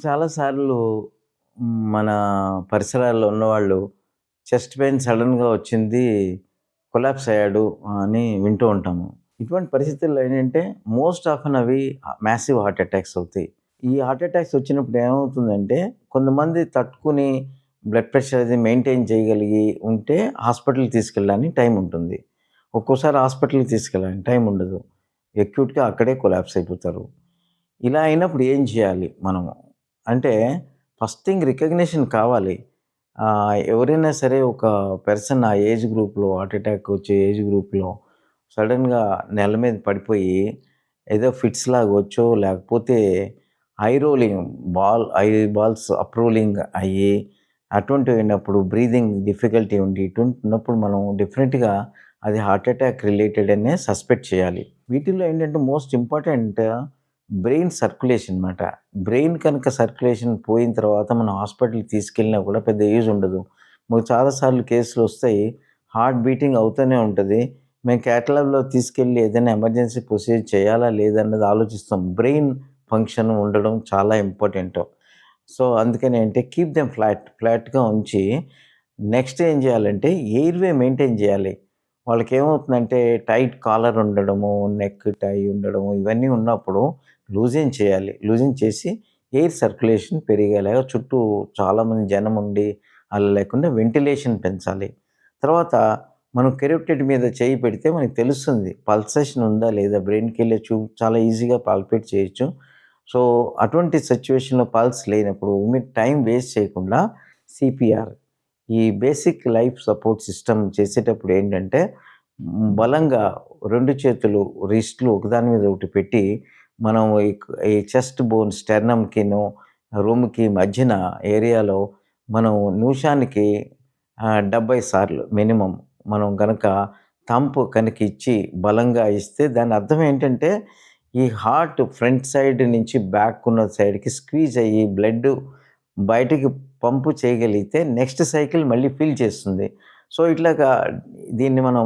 చాలాసార్లు మన పరిసరాల్లో ఉన్నవాళ్ళు చెస్ట్ పెయిన్ సడెన్‌గా వచ్చింది, కొలాప్స్ అయ్యాడు అని వింటూ ఉంటాము. ఇటువంటి పరిస్థితుల్లో ఏంటంటే మోస్ట్ ఆఫెన్ అవి మ్యాసివ్ హార్ట్ అటాక్స్ అవుతాయి. ఈ హార్ట్ అటాక్స్ వచ్చినప్పుడు ఏమవుతుందంటే కొంతమంది తట్టుకొని బ్లడ్ ప్రెషర్ అది మెయింటైన్ చేయగలిగి ఉంటే హాస్పిటల్‌కి తీసుకెళ్ళడానికి టైం ఉంటుంది. ఒక్కోసారి హాస్పిటల్‌కి తీసుకెళ్ళడానికి టైం ఉండదు. అక్యూట్‌గా అక్కడే కొలాప్స్ అయిపోతారు. ఇలా అయినప్పుడు ఏం చేయాలి మనము? అంటే ఫస్ట్ థింగ్ రికగ్నిషన్ కావాలి. ఎవరైనా సరే ఒక పర్సన్ ఆ ఏజ్ గ్రూప్‌లో హార్ట్ అటాక్ వచ్చే ఏజ్ గ్రూప్‌లో సడెన్‌గా నేల మీద పడిపోయి ఏదో ఫిట్స్ లాగా వచ్చో లేకపోతే ఐ రోలింగ్ ఐ బాల్స్ అప్‌రోలింగ్ అయ్యి అటువంటివైనప్పుడు బ్రీతింగ్ డిఫికల్టీ ఉండి ఇటువంటి ఉన్నప్పుడు మనం డెఫినిట్‌గా అది హార్ట్ అటాక్ రిలేటెడ్ అనే సస్పెక్ట్ చేయాలి. వీటిల్లో ఏంటంటే మోస్ట్ ఇంపార్టెంట్ బ్రెయిన్ సర్క్యులేషన్ మాట. బ్రెయిన్ కనుక సర్క్యులేషన్ పోయిన తర్వాత మనం హాస్పిటల్‌కి తీసుకెళ్ళినా కూడా పెద్ద యూజ్ ఉండదు. మాకు చాలా సార్లు కేసులొస్తాయి. హార్ట్ బీటింగ్ అవుతూనే ఉంటది. మేము క్యాట్ ల్యాబ్‌లో తీసుకెళ్ళి ఏదైనా ఎమర్జెన్సీ ప్రొసీజర్ చేయాలా లేదా అన్నది ఆలోచిస్తాం. బ్రెయిన్ ఫంక్షన్ ఉండడం చాలా ఇంపార్టెంట్. సో, అందుకని అంటే కీప్ దెమ్ ఫ్లాట్‌గా ఉంచి నెక్స్ట్ ఏం చేయాలంటే ఎయిర్‌వే మెయింటైన్ చేయాలి. వాళ్ళకేమవుతుందంటే టైట్ కాలర్ ఉండడము, నెక్ టై ఉండడము ఇవన్నీ ఉన్నప్పుడు లూజెన్ చేయాలి. లూజెన్ చేసి ఎయిర్ సర్క్యులేషన్ పెరిగేలాగా చుట్టూ చాలామంది జనం ఉండి అలా లేకుండా వెంటిలేషన్ పెంచాలి. తర్వాత మనం కెరోటిడ్ మీద చేయి పెడితే మనకు తెలుస్తుంది. పల్సేషన్ ఉందా లేదా బ్రెయిన్‌కెళ్ళే చాలా ఈజీగా పాల్పేట్ చేయొచ్చు. సో, అటువంటి సిట్యుయేషన్‌లో పల్స్ లేనప్పుడు మీరు టైం వేస్ట్ చేయకుండా సీపీఆర్ ఈ బేసిక్ లైఫ్ సపోర్ట్ సిస్టమ్ చేసేటప్పుడు ఏంటంటే బలంగా 2 చేతులు రిస్ట్‌లు ఒకదాని మీద ఒకటి పెట్టి మనం ఈ చెస్ట్ బోన్ స్టెర్నమ్‌కిను, రొమ్ముకి మధ్యన ఏరియాలో మనం నిమిషానికి 70 సార్లు మినిమమ్ మనం గనక థంబ్ కనుక ఇచ్చి బలంగా ఇస్తే దాని అర్థం ఏంటంటే ఈ హార్ట్ ఫ్రంట్ సైడ్ నుంచి బ్యాక్ ఉన్న సైడ్‌కి స్క్వీజ్ అయ్యి బ్లడ్ బయటికి పంపు చేయగలిగితే నెక్స్ట్ సైకిల్ మళ్ళీ ఫిల్ చేస్తుంది. సో, ఇట్లాగా దీన్ని మనం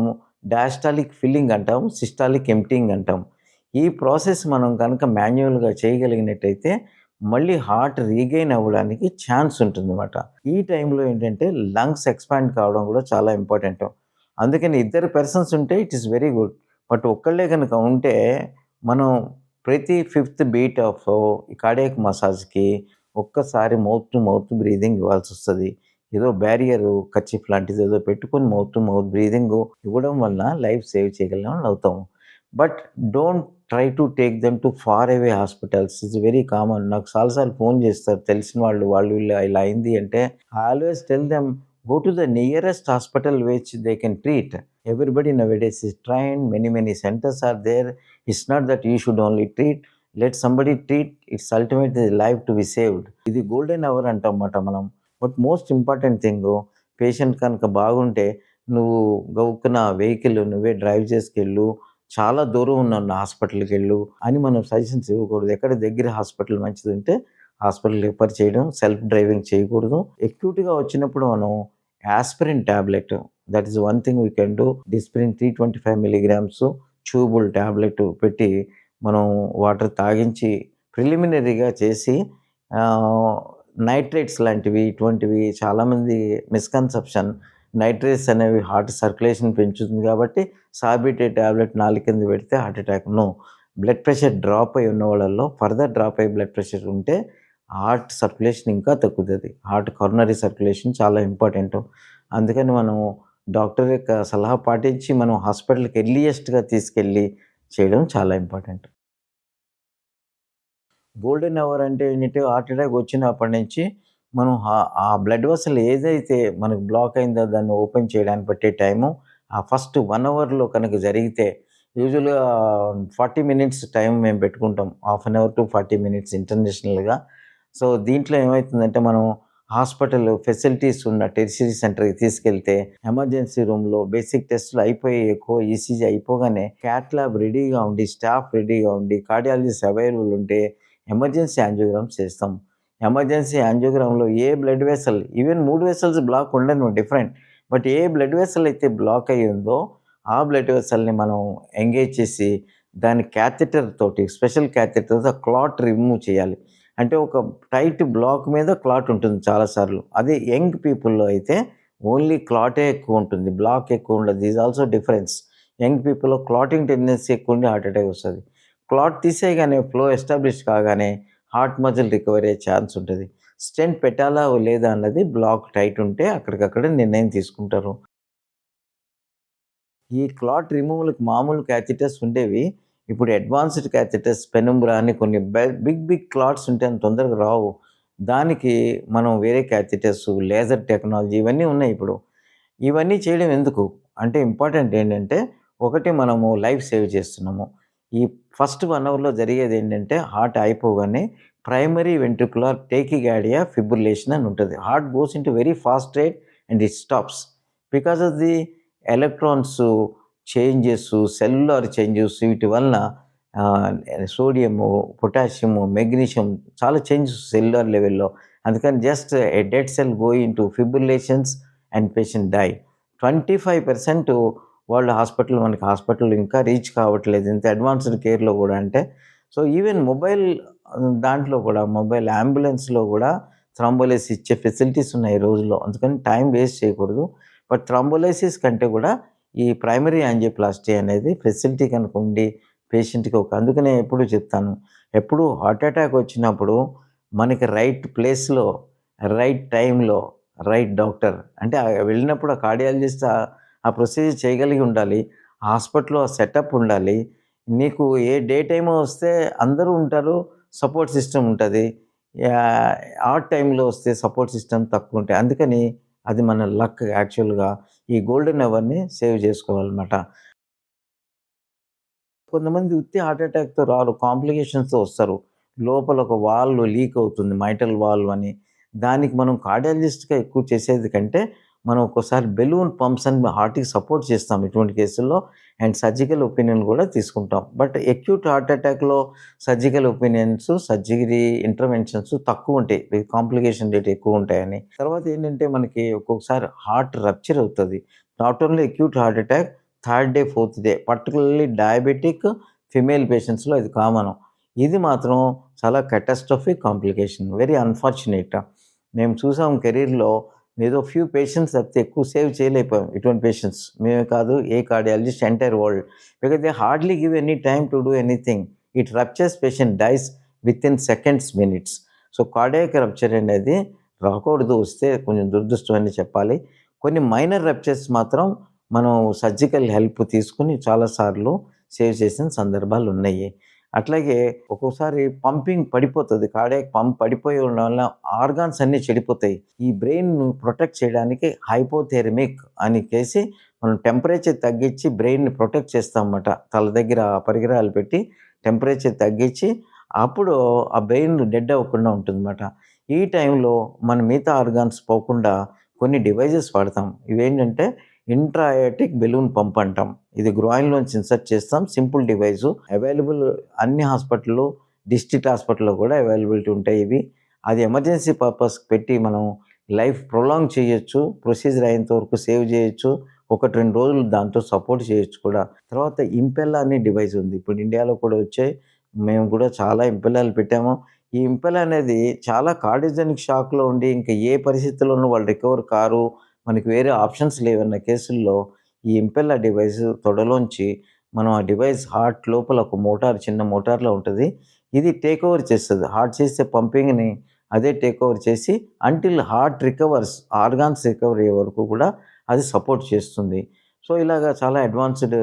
డయాస్టాలిక్ ఫిల్లింగ్ అంటాం. సిస్టాలిక్ ఎంప్టింగ్ అంటాం. ఈ ప్రాసెస్ మనం గనక మాన్యువల్‌గా చేయగలిగినట్టయితే మళ్ళీ హార్ట్ రీగెయిన్ అవ్వడానికి ఛాన్స్ ఉంటుందన్నమాట. ఈ టైంలో ఏంటంటే లంగ్స్ ఎక్స్‌పాండ్ కావడం కూడా చాలా ఇంపార్టెంట్. అందుకని ఇద్దరు పర్సన్స్ ఉంటే it is very good. But ఒక్కళ్ళే గనక ఉంటే మనం ప్రతి ఫిఫ్త్ బీట్ ఆఫ్ కార్డియాక్ మసాజ్‌కి ఒక్కసారి మౌత్ టు మౌత్ బ్రీతింగ్ ఇవ్వాల్సొస్తది. ఏదో బ్యారియరు కర్చీఫ్ లాంటిది ఏదో పెట్టుకొని మౌత్ టు మౌత్ బ్రీతింగు ఇవ్వడం వలన లైఫ్ సేవ్ చేయగలం అవుతాం. But don't try to take them too far away hospitals. It's very common. నాకు చాలా సార్లు ఫోన్ చేస్తారు తెలిసిన వాళ్ళు. వాళ్ళు వీళ్ళు ఇలా అయింది అంటే I always tell them go to the nearest hospital which they can treat. Everybody nowadays is trained. Many centers are there. It's not that you should only treat. Let somebody treat. It's ultimately life to be saved. ఇది golden hour అంటామన్నమాట మనం. But most important thing patient కనుక బాగుంటే నువ్వు గబుక్కున vehicle నువ్వే drive చేసుకెళ్ళు. చాలా దూరం ఉన్న హాస్పిటల్‌కెళ్ళు అని మనం సజెషన్స్ ఇవ్వకూడదు. ఎక్కడ దగ్గర హాస్పిటల్ మంచిదుంటే హాస్పిటల్ రిఫర్ చేయడం. సెల్ఫ్ డ్రైవింగ్ చేయకూడదు. అక్యూట్‌గా వచ్చినప్పుడు మనం aspirin tablet that is one thing we can do. Disprin 325 milligrams chewable tablet పెట్టి మనం వాటర్ తాగించి ప్రిలిమినరీగా చేసి నైట్రేట్స్ లాంటివి ఇటువంటివి చాలామంది మిస్కన్సెప్షన్ నైట్రేట్స్ అనేవి హార్ట్ సర్క్యులేషన్ పెంచుతుంది కాబట్టి సార్బిటేట్ టాబ్లెట్ నాలుక కింద పెడితే heart attack. No. Blood pressure drop అయి ఉన్న వాళ్ళల్లో ఫర్దర్ డ్రాప్ అయ్యి బ్లడ్ ప్రెషర్ ఉంటే హార్ట్ సర్క్యులేషన్ ఇంకా తగ్గుతుంది. హార్ట్ కారోనరీ సర్క్యులేషన్ చాలా ఇంపార్టెంట్. అందుకని మనం డాక్టర్ యొక్క సలహా పాటించి మనం హాస్పిటల్‌కి ఎర్లియెస్ట్‌గా తీసుకెళ్ళి చేయడం చాలా ఇంపార్టెంట్. గోల్డెన్ అవర్ అంటే ఏంటంటే హార్ట్ అటాక్ వచ్చినప్పటి నుంచి మనం ఆ బ్లడ్ వెసల్ ఏదైతే మనకు బ్లాక్ అయిందో దాన్ని ఓపెన్ చేయడానికి పట్టే టైము ఆ ఫస్ట్ 1 అవర్‌లో కనుక జరిగితే యూజువల్‌గా 40 మినిట్స్ టైం మేము పెట్టుకుంటాం. Half an hour to 40 minutes ఇంటర్నేషనల్‌గా. సో, దీంట్లో ఏమైతుందంటే మనం హాస్పిటల్ ఫెసిలిటీస్ ఉన్న టెర్షియరీ సెంటర్‌కి తీసుకెళ్తే ఎమర్జెన్సీ రూమ్‌లో బేసిక్ టెస్టులు అయిపోయి ఈసీజీ అయిపోగానే క్యాట్ ల్యాబ్ రెడీగా ఉండి, స్టాఫ్ రెడీగా ఉండి, కార్డియాలజిస్ట్ అవైలబుల్ ఉంటే ఎమర్జెన్సీ యాంజియోగ్రామ్ చేస్తాం. ఎమర్జెన్సీ యాంజియోగ్రామ్‌లో ఏ blood vessel even 3 vessels block ఉండను డిఫరెంట్. బట్ ఏ బ్లడ్ వెసల్ అయితే బ్లాక్ అయ్యి ఉందో ఆ బ్లడ్ వెసల్‌ని మనం ఎంగేజ్ చేసి దాన్ని క్యాథెటర్ తోటి స్పెషల్ క్యాథెటర్‌తో క్లాట్ రిమూవ్ చేయాలి. అంటే ఒక టైట్ బ్లాక్ మీద క్లాట్ ఉంటుంది చాలా సార్లు. అదే యంగ్ పీపుల్‌లో అయితే ఓన్లీ క్లాటే ఎక్కువ ఉంటుంది. బ్లాక్ ఎక్కువ ఉండదు. This also difference. యంగ్ పీపుల్‌లో క్లాటింగ్ టెండెన్సీ ఎక్కువుండి హార్ట్ అటాక్ వస్తది. క్లాట్ తీసేయగానే ఫ్లో ఎస్టాబ్లిష్ కాగానే హార్ట్ మజిల్ రికవరీ అయ్యే ఛాన్స్ ఉంటది. స్టెంట్ పెట్టాలా లేదా అన్నది బ్లాక్ టైట్ ఉంటే అక్కడికక్కడ నిర్ణయం తీసుకుంటారు. ఈ క్లాట్ రిమూవల్‌కి మామూలు క్యాథెటర్స్ ఉండేవి. ఇప్పుడు అడ్వాన్స్డ్ క్యాథెటర్స్ పెనుంబ్రా అని కొన్ని బిగ్ బిగ్ క్లాట్స్ ఉంటే అంత తొందరగా రావు. దానికి మనం వేరే క్యాథెటర్స్, లేజర్ టెక్నాలజీ ఇవన్నీ ఉన్నాయి ఇప్పుడు. ఇవన్నీ చేయడం ఎందుకు? అంటే ఇంపార్టెంట్ ఏంటంటే, ఒకటి మనము లైఫ్ సేవ్ చేస్తున్నాము. ఈ ఫస్ట్ 1 అవర్‌లో జరిగేదేంటంటే, హార్ట్ అయిపోగానే ప్రైమరీ వెంట్రిక్యులర్ టేకిగార్డియా ఫిబ్రిలేషన్ అని ఉంటది. Heart goes into very fast rate and it stops. Because of the electrons changes, cellular changes వీటి వలన ఆహ్, సోడియము, పొటాషియము, మెగ్నీషియం చాలా చేంజెస్ సెల్యులార్ లెవెల్‌లో. అందుకని just a dead cell go into fibrillations and patient die. 25% వాళ్ళు మనకి hospital ఇంకా reach కావట్లేదు. ఇంత అడ్వాన్స్డ్ కేర్‌లో గూడా అంటే. సో, ఈవెన్ మొబైల్ దాంట్లో కూడా మొబైల్ అంబులెన్స్‌లో గూడా థ్రాంబోలైసిస్ ఇచ్చే ఫెసిలిటీస్ ఉన్నాయి ఈ రోజుల్లో. అందుకని టైం వేస్ట్ చేయకూడదు. బట్ థ్రాంబోలైసిస్ కంటే కూడా ఈ ప్రైమరీ యాంజియోప్లాస్టీ అనేది ఫెసిలిటీ కనుక ఉండి పేషెంట్‌కి అందుకనే ఎప్పుడు చెప్తాను. ఎప్పుడు హార్ట్ అటాక్ వచ్చినప్పుడు మనకి రైట్ ప్లేస్‌లో, రైట్ టైంలో, రైట్ డాక్టర్ అంటే వెళ్ళినప్పుడు ఆ కార్డియాలజిస్ట్ ఆ ప్రొసీజర్ చేయగలిగి ఉండాలి. హాస్పిటల్‌లో ఆ సెటప్ ఉండాలి. నీకు ఏ డే టైమో వస్తే అందరూ ఉంటారు. సపోర్ట్ సిస్టమ్ ఉంటది. యాహ్! ఆడ్ టైమ్‌లో వస్తే సపోర్ట్ సిస్టమ్ తక్కువుంటాయి. అందుకని అది మన లక్ యాక్చువల్‌గా. ఈ గోల్డెన్ అవర్‌ని సేవ్ చేసుకోవాలన్నమాట. కొంతమంది ఉత్తి హార్ట్ అటాక్‌తో రారు. కాంప్లికేషన్స్‌తో వస్తారు. లోపల ఒక వాల్వ్ లీక్ అవుతుంది. మైటల్ వాల్వ్ అని. దానికి మనం కార్డియాలజిస్ట్‌గా ఎక్కువ చేసేది కంటే, మనం ఒక్కోసారి బెలూన్ పంప్స్ అని హార్ట్‌కి సపోర్ట్ చేస్తాం ఇటువంటి కేసుల్లో. అండ్ సర్జికల్ ఒపీనియన్ కూడా తీసుకుంటాం. బట్ అక్యూట్ హార్ట్ అటాక్‌లో సర్జికల్ ఒపీనియన్స్, సర్జరీ ఇంటర్వెన్షన్స్ తక్కువుంటాయి. కాంప్లికేషన్ రేట్ ఎక్కువుంటాయని. తర్వాత ఏంటంటే మనకి ఒక్కొక్కసారి హార్ట్ రప్చర్ అవుతది. Not only acute heart attack third day, fourth day particularly diabetic female పేషెంట్స్‌లో ఇది కామను. ఇది మాత్రం చాలా కాటాస్ట్రోఫిక్ కాంప్లికేషన్. Very unfortunate. మేము చూసాం కెరీర్‌లో ఏదో ఫ్యూ పేషెంట్స్ తప్పితే ఎక్కువ సేవ్ చేయలేకపోయాం. ఇటువంటి పేషెంట్స్. మేమే కాదు ఏ cardiologist entire world. Because they hardly give any time to do anything. It ruptures patient dies within seconds, minutes. So, cardiac rupture అనేది రాకూడదు. వస్తే కొంచెం దురదృష్టం అని చెప్పాలి. కొన్ని మైనర్ రప్చర్స్ మాత్రం మనం సర్జికల్ హెల్ప్ తీసుకొని చాలా సార్లు సేవ్ చేసిన సందర్భాలున్నయి. అట్లాగే ఒక్కోసారి పంపింగ్ పడిపోతది. కార్డియాక్ పంప్ పడిపోయడం వల్ల ఆర్గాన్స్ అన్నీ చెడిపోతాయి. ఈ బ్రెయిన్‌ను ప్రొటెక్ట్ చేయడానికి హైపోథెర్మిక్ అని కేసి మనం టెంపరేచర్ తగ్గించి బ్రెయిన్‌ని ప్రొటెక్ట్ చేస్తామన్నమాట. తల దగ్గర పరికరాలు పెట్టి టెంపరేచర్ తగ్గించి అప్పుడు ఆ బ్రెయిన్ డెడ్ అవ్వకుండా ఉంటుందన్నమాట. ఈ టైంలో మన మిగతా ఆర్గాన్స్ పోకుండా కొన్ని డివైసెస్ వాడతాం. ఇవేంటంటే ఇంట్రాయాటిక్ బెలూన్ పంప్ అంటాం. ఇది గ్రాయిన్‌లోంచి ఇన్సర్ట్ చేస్తాం. Simple device. అవైలబుల్ అన్ని హాస్పిటల్‌లో, డిస్ట్రిక్ట్ హాస్పిటల్‌లో కూడా అవైలబిలిటీ ఉంటాయి ఇవి. అది ఎమర్జెన్సీ పర్పస్‌కి పెట్టి మనం లైఫ్ ప్రొలాంగ్ చేయొచ్చు. ప్రొసీజర్ అయ్యేంత వరకు సేవ్ చేయొచ్చు. 1, 2 రోజులు దాంతో సపోర్ట్ చేయొచ్చు కూడా. తర్వాత ఇంపెల్లా అనే డివైస్ ఉంది. ఇప్పుడు ఇండియాలో కూడా వచ్చాయి. మేము కూడా చాలా ఇంపెల్లాలు పెట్టాము. ఈ ఇంపెల్లా అనేది చాలా కార్డియోజెనిక్ షాక్‌లో ఉండి ఇంకా ఏ పరిస్థితుల్లోనూ వాళ్ళు రికవర్ కారు. మనకి వేరే ఆప్షన్స్ లేవన్న కేసుల్లో ఈ ఇంపెల్లా డివైస్ తొడలోంచి మనం ఆ డివైస్ హార్ట్ లోపల ఒక మోటార్ చిన్న మోటార్‌లా ఉంటది. ఇది టేక్ ఓవర్ చేస్తది. హార్ట్ చేసే పంపింగ్‌ని అదే టేక్ ఓవర్ చేసి until heart recovers organs recover అయ్యే వరకు కూడా అది సపోర్ట్ చేస్తుంది. సో, ఇలాగ చాలా అడ్వాన్స్‌డ్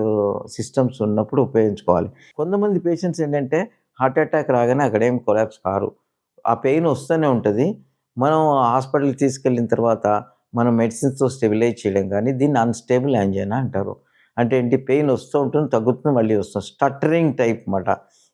సిస్టమ్స్ ఉన్నప్పుడు ఉపయోగించుకోవాలి. కొంతమంది పేషెంట్స్ ఏంటంటే హార్ట్ అటాక్ రాగానే అక్కడేం కొలాప్స్ కారు. ఆ పెయిన్ వస్తూనే ఉంటది. మనం హాస్పిటల్‌కి తీసుకెళ్ళిన తర్వాత మనం మెడిసిన్స్‌తో స్టెబిలైజ్ చేయలేం గానీ, దీన్ని అన్‌స్టేబుల్ యాంజియోనా అంటారు. అంటే ఏంటి పెయిన్ వస్తూ ఉంటుంది, తగ్గుతుంది, మళ్ళీ వస్తుంది. స్టట్టరింగ్ టైప్ మాట.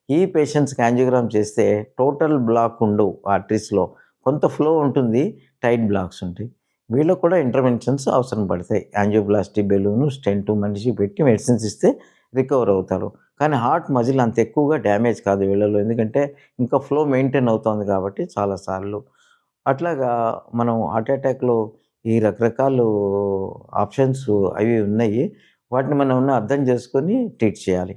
ఈ పేషెంట్స్‌కి యాంజియోగ్రామ్ చేస్తే టోటల్ బ్లాక్ ఉండవు ఆర్టరీస్‌లో. కొంత ఫ్లో ఉంటుంది, టైట్ బ్లాక్స్ ఉంటాయి. వీళ్ళకి కూడా ఇంటర్వెన్షన్స్ అవసరం పడతాయి. యాంజియోప్లాస్టీ, బెలూను, స్టెంటు మనిషికి పెట్టి మెడిసిన్స్ ఇస్తే రికవర్ అవుతారు. కానీ హార్ట్ మజిల్ అంత ఎక్కువగా డ్యామేజ్ కాదు వీళ్ళలో. ఎందుకంటే ఇంకా ఫ్లో మెయింటైన్ అవుతోంది కాబట్టి చాలా సార్లు. అట్లాగా మనం హార్ట్ అటాక్‌లో ఈ రకరకాలు ఆప్షన్స్ అవి ఉన్నాయి. వాటిని మనం అర్థం చేసుకొని ట్రీట్ చేయాలి.